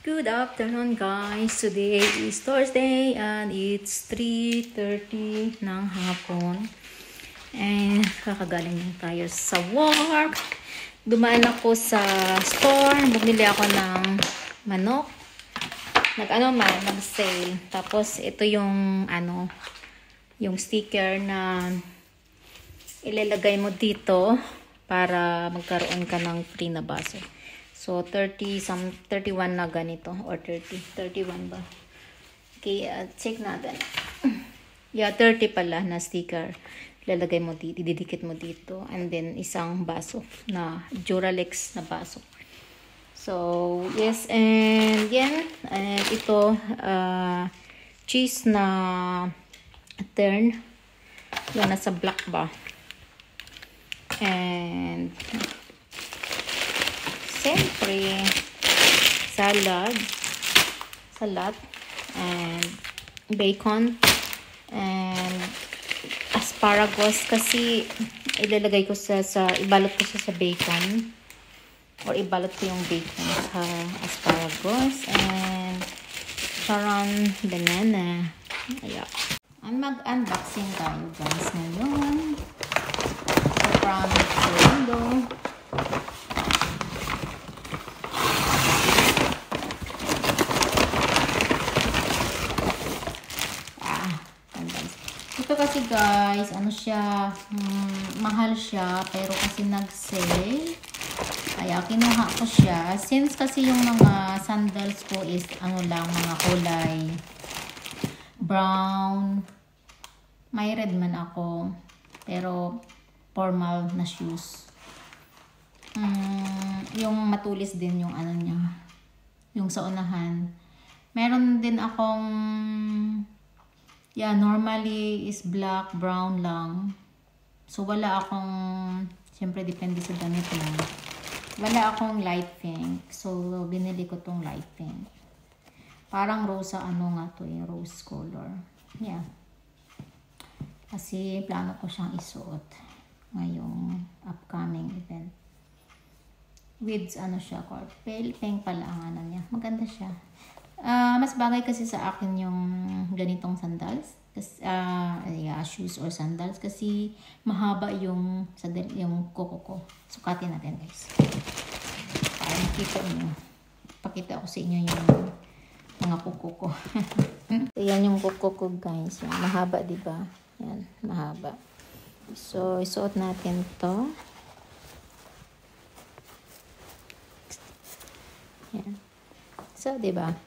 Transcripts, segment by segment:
Good afternoon guys. Today is Thursday and it's 3:30 ng hapon. And kakagaling lang tayo sa work. Dumaan ako sa store. Bumili ako ng manok. Nag-sale. Tapos ito yung yung sticker na ilalagay mo dito para magkaroon ka ng free na baso. So, 31 na ganito. Or 31 ba? Okay, check natin. Yeah, 30 pala na sticker. Lalagay mo dito, ididikit mo dito. And then, isang baso na Duralex na baso. So, yes. And yan. And ito, cheese na turn. Yan, nasa black ba? And siyempre, salad, and bacon, and asparagus kasi ilalagay ko ibalot ko sa bacon, or ibalot ko yung bacon sa asparagus, and charon banana. Ayan. Mag-unboxing tayo guys ngayon. So, from Zalando. Ito kasi guys, mahal siya, pero kasi nag-sale. Kaya kinuha ko siya. Since kasi yung mga sandals ko is mga kulay brown. May red man ako, pero formal na shoes. Yung matulis din yung niya. Yung sa unahan. Meron din akong normally is black, brown lang. So, wala akong, siyempre, depende sa damit lang. Wala akong light pink. So, binili ko tong light pink. Parang rosa, rose color. Yeah. Kasi, plano ko siyang isuot ngayong upcoming event. With, siya, pale pink pala ang niya. Maganda siya. Mas bagay kasi sa akin yung ganitong sandals. Shoes or sandals. Kasi mahaba yung kuko ko. Sukatin natin guys. Para makita nyo. Pakita ko sa inyo yung mga kuko ko. Yan yung kuko ko guys. Yan, mahaba diba? Yan, mahaba. So, isuot natin to. Yan. So, diba?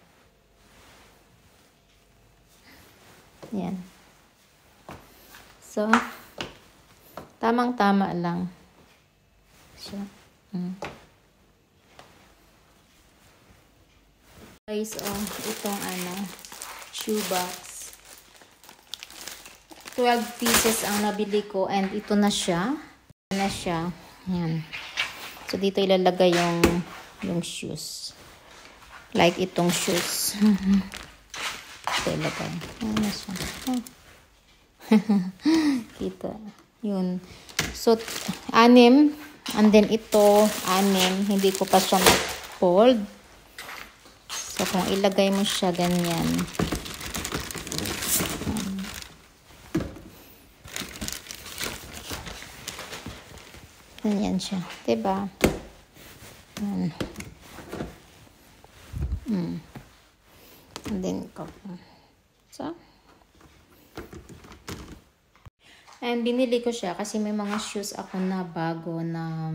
Yan. So, tamang-tama lang siya. Guys, itong shoe box. 12 pieces ang nabili ko and ito na siya. Yan. So, dito ilalagay yung shoes. Like itong shoes. Ilagay. Ano siya? Kita. Yun. So, 6. And then ito, 6. Hindi ko pa siya mag-fold. So, kung ilagay mo siya ganyan. Ganyan siya. Diba? Yan. And then, so, and binili ko siya kasi may mga shoes ako na bago na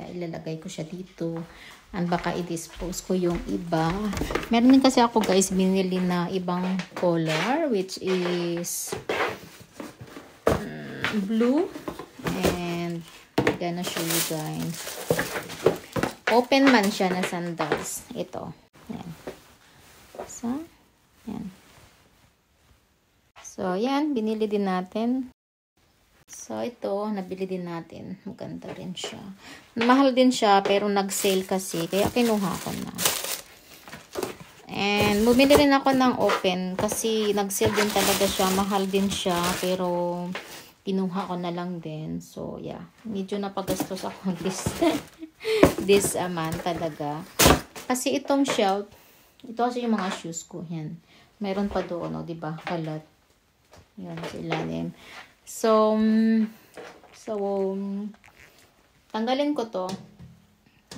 ilalagay ko siya dito and baka i-dispose ko yung iba. Meron din kasi ako guys binili na ibang color which is blue, and gonna show you guys. Open man siya na sandals. Ito. Yan. So, yan. So, yan. Binili din natin. So, ito. Nabili din natin. Maganda rin siya. Mahal din siya, pero nag-sale kasi. Kaya kinuha ko na. And, bumili rin ako ng open. Kasi nag-sale din talaga siya. Mahal din siya. Pero, kinuha ko na lang din. So, yeah. Medyo napagastos ako this month talaga. Kasi itong shelf, ito kasi yung mga shoes ko. Yan. Meron pa doon, no? Diba? Kalat. Yan, sa ilalim. So, tanggalin ko to.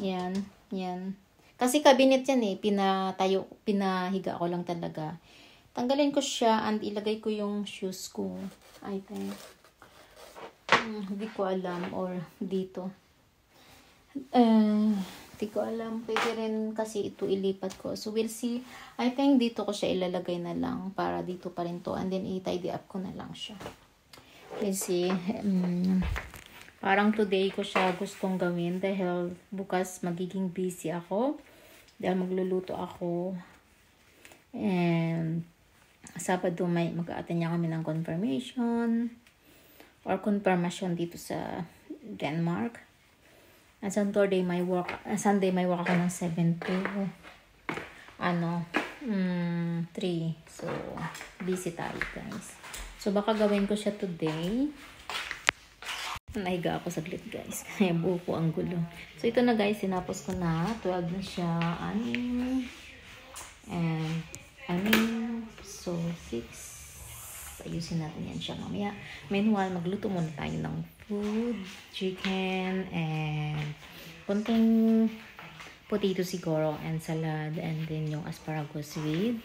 Yan. Yan. Kasi cabinet yan eh. Pinahiga ko lang talaga. Tanggalin ko siya and ilagay ko yung shoes ko. I think. Hindi ko alam. Or dito. Hindi ko alam. Pwede rin kasi ito ilipat ko. So, we'll see. I think dito ko siya ilalagay na lang. Para dito pa rin to. And then, i-tidy up ko na lang siya. We'll see. Parang today ko siya gustong gawin dahil bukas magiging busy ako. Dahil magluluto ako. And Sabado mag-a-attend niya kami ng confirmation or confirmation dito sa Denmark. At Sunday may work ako ng 7 to 3. So busy tayo guys. So baka gawin ko siya today. Nahiga ako saglit guys. Kaya buo ko ang gulo. So ito na guys, sinapos ko na. 12 na siya. 6. So 6. Ayusin natin yan siya mamaya. Meanwhile, magluto muna tayo ng food. Chicken and konting potato siguro and salad. And then yung asparagus with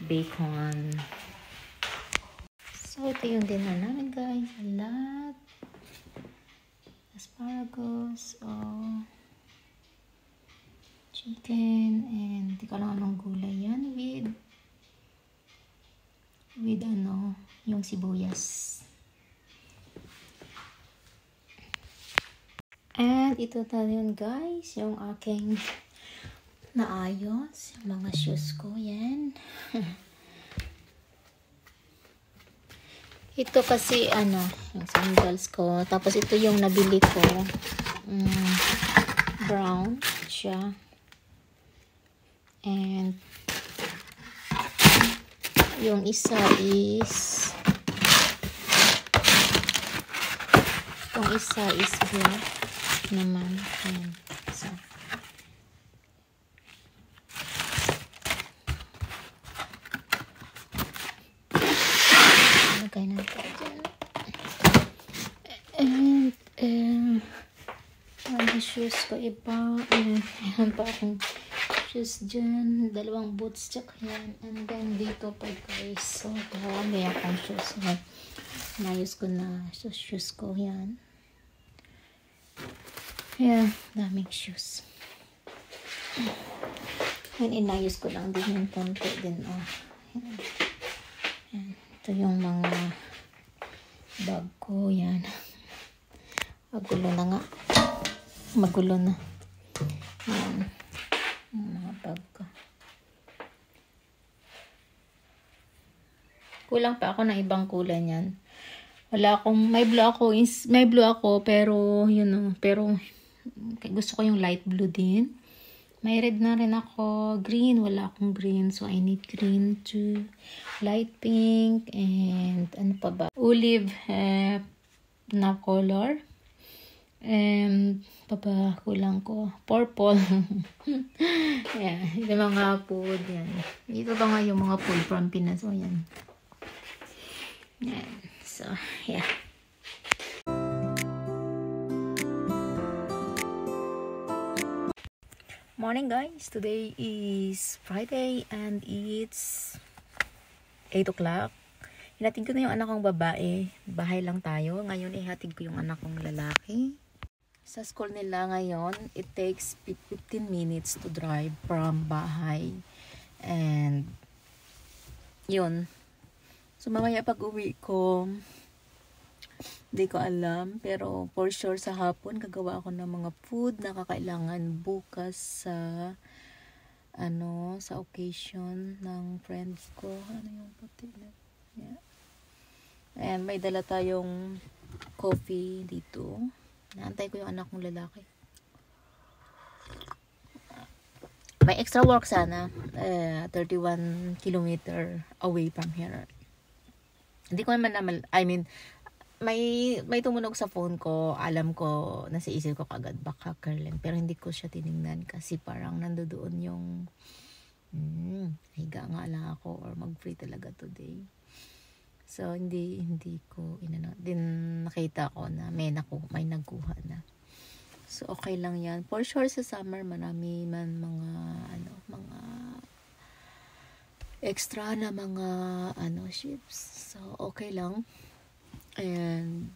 bacon. So ito yung dinner namin guys. Salad. Asparagus, chicken, and di ko lang anong gulay yan with yung sibuyas. And ito na yun guys, yung aking naayos, yung mga shoes ko, yan. Ito kasi, yung sandals ko. Tapos, ito yung nabili ko. Brown siya. And, yung isa is, black naman. Ayan. So, lagay natin dyan. And, mga shoes ko iba. Ayan pa akong shoes dyan. 2 boots tsaka yan. And then, dito pa guys. So, marami akong shoes. Inayos ko na shoes ko. Yan. Ayan, daming shoes. Ayan, inayos ko lang din yung konti din. Ayan. Ayan. Ito yung mga bag ko. Yan. Magulo na nga. Magulo na. Yan. Yung mga bag ko. Kulang pa ako ng ibang kulay niyan. Wala akong, may blue ako, pero, pero, gusto ko yung light blue din. May red na rin ako. Green, wala akong green. So, I need green too. Light pink. And, ano pa ba? Olive na color. And, kulang ko. Purple. Yeah. Yung mga food. Yan. Ito ba nga yung mga food from Pinas. So, yan. Yan. So, yeah. Morning guys, today is Friday and it's 8 o'clock. Hinatid ko na yung anak kong babae. Bahay lang tayo. Ngayon ihatid ko yung anak kong lalaki. Sa school nila ngayon, it takes 15 minutes to drive from bahay. And yun. So mamaya pag uwi ko, hindi ko alam, pero for sure sa hapon gagawa ako ng mga food na kakailangan bukas sa sa occasion ng friends ko. Ano yung puti na? Yeah. Ayan, may dala tayong coffee dito. Naantay ko yung anak kong lalaki. May extra work sana. 31 kilometer away from here. Hindi ko naman may tumunog sa phone ko. Alam ko, nasa isip ko kagad, baka Kerlin. Pero hindi ko siya tinignan kasi parang nandoon yung higa nga lang ako or mag-free talaga today. So, hindi ko din nakita ko na may nagkuha na. So, okay lang yan. For sure, sa summer, marami man mga extra na mga ships. So, okay lang. And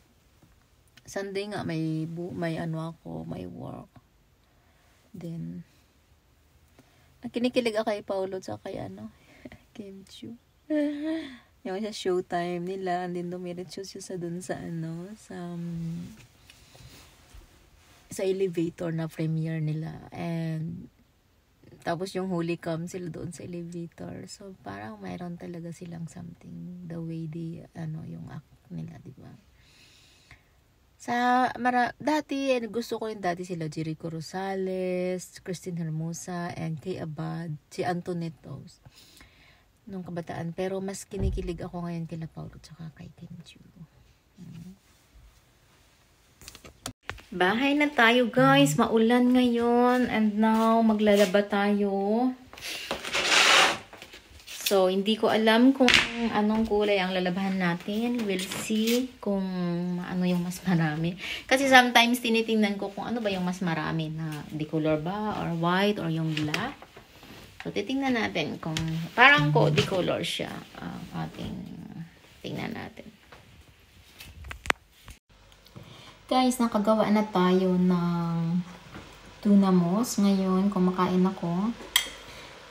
Sunday nga may work. Then nakinikilig ako kay Paulo sa kay Kim Chu. Yung sa showtime nila, and then dumiretso siya sa sa elevator na premiere nila. And tapos yung Holy Come sila doon sa elevator. So parang mayroon talaga silang something, the way they yung act nila, di ba? Dati gusto ko rin sila Jericho Rosales, Christine Hermosa, and kay Abad, si Antoinette nung kabataan. Pero mas kinikilig ako ngayon kila Paulo tsaka kay Kim Chu. Bahay na tayo, guys. Maulan ngayon. And now, maglalaba tayo. So, hindi ko alam kung anong kulay ang lalabahan natin. We'll see kung ano yung mas marami. Kasi sometimes tinitingnan ko kung ano ba yung mas marami na decolor ba or white or yung black. So, titingnan natin kung parang ko decolor siya. Tingnan natin. Guys, nakagawa na tayo ng tuna mousse. Ngayon, kumakain ako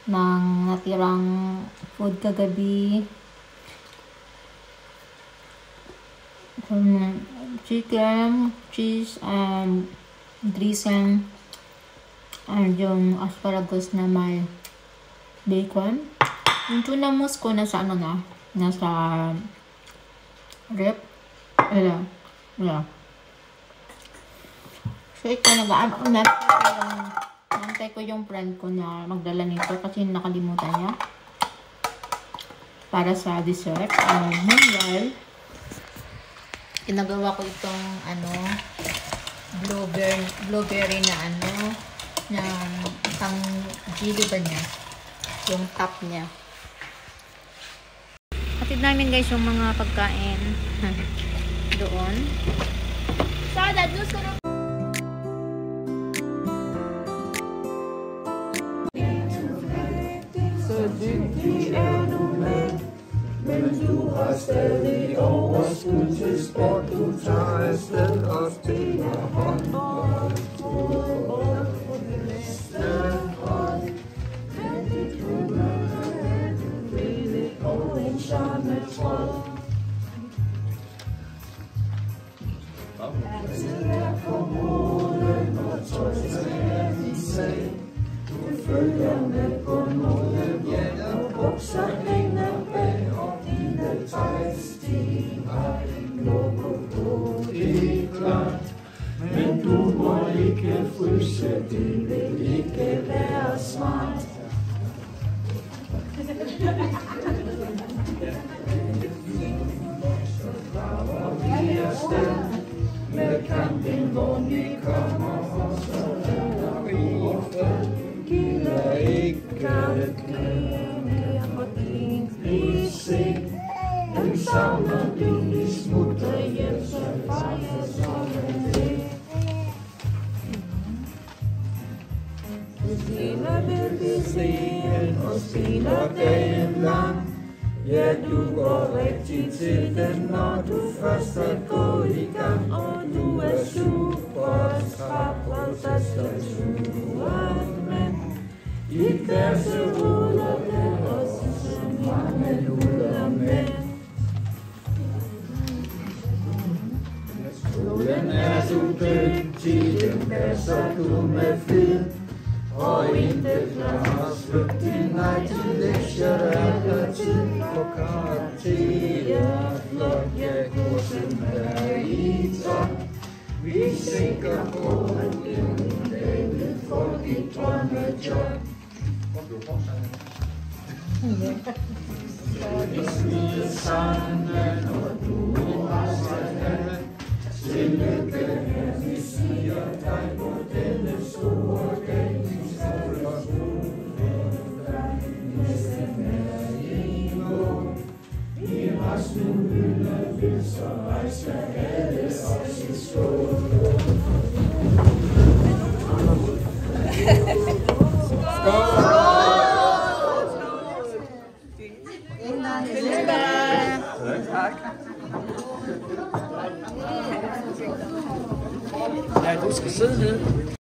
ng natirang food kagabi. Chicken, cheese, and drizzle, and yung asparagus na may bacon. Yung tuna mousse ko nasa nasa rep. Yeah. So, ito nantay ko yung friend ko na magdala nito kasi nakalimutan niya para sa dessert. Meanwhile, ginagawa ko itong blueberry na na pang jelly ba niya, yung top niya. Hatid namin guys yung mga pagkain doon. Sada, news ko na. Men du har stadig overskud til sport. Du tager afsted og spiller håndbold. Fodbold på det næste hold. Men dit humør er du villig og en charmetrold. Altid er på målen og tøjser er din sag. Du følger med på måden, ja, og bukser hænger bag. De har en logo på, det er klart. Men du må ikke fryse, det vil ikke være smart. Så drager vi afsted med campingvogn, vi kommer, og så lader vi i fred. Gider ikke glæde mere på din udsigt. Den savner du, vi smutter hjem, så fejrer sommeren det. Senere vil vi se og spiller dagen lang. Ja, du går rigtig til den, når du først er gået i gang. Og du er super skrab, og der står turen med. I klasse ruller der også så mange luller med. Skolen er du dygtig, den passer du med flid. Og intet klarer slut din nej til lektier, er der tid for karakterer. Flot, ja, kursen er i top. Vi sikrer på, at en dag vil få dit drømmejob. Vi smider sammen, og du også er Tillykke, Herre, vi siger dig på denne store dag. Vi stoler på dig, næsten er en gång. I resten hylder vi, så rejser alle os i skål. Ja, du skal sidde ned.